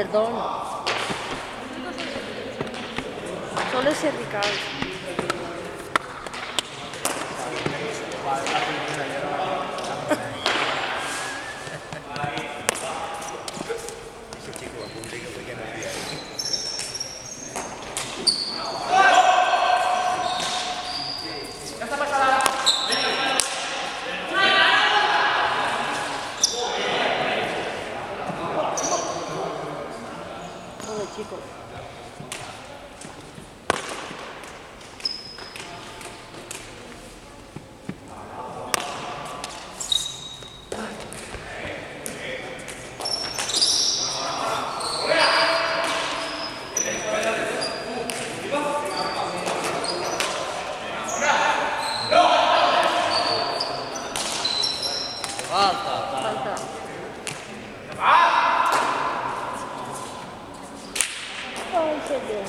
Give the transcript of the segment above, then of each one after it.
perdón. Son les cervicals. Joder, chicos. Falta. Ay, señor.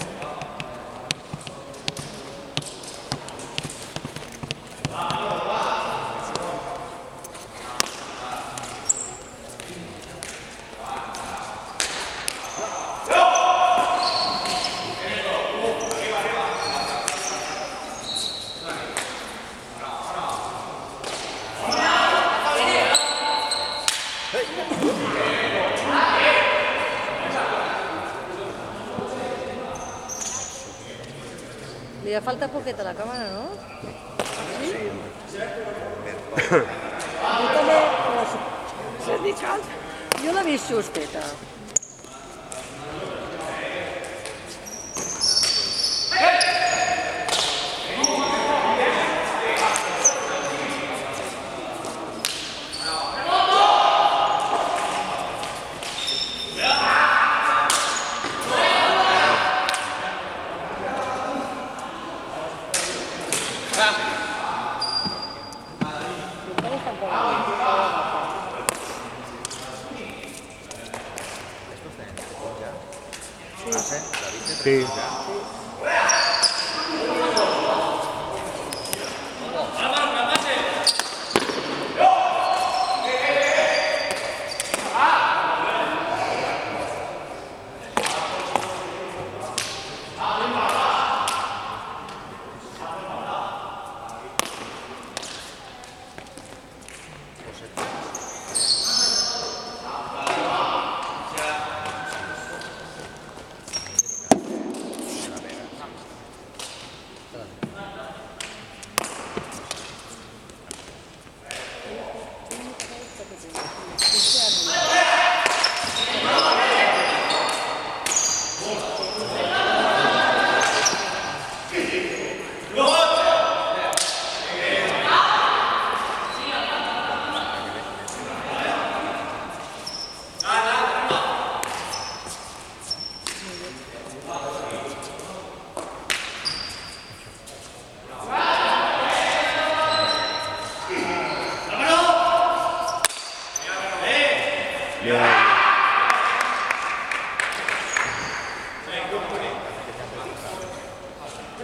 Li falta poquet a la càmera, no? Sí? Jo també... Cervical. Jo l'he vist justeta. Sí.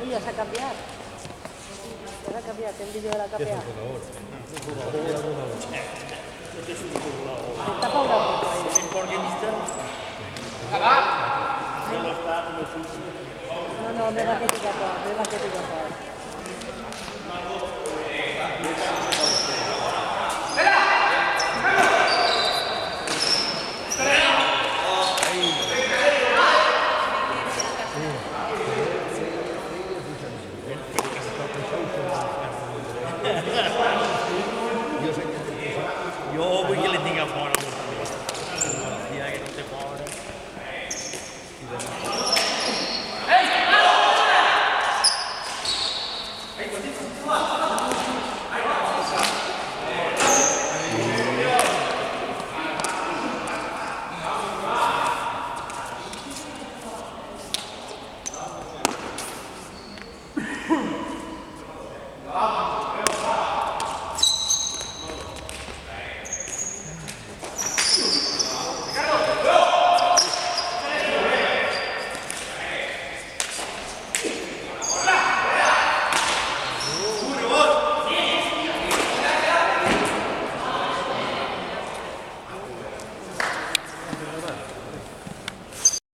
Ya se ha cambiado. Ya se ha cambiado, el vídeo de la KPA. Está para una foto ahí. No, me va a criticar todo, Jo vull que li tinc a fora, que no té fora.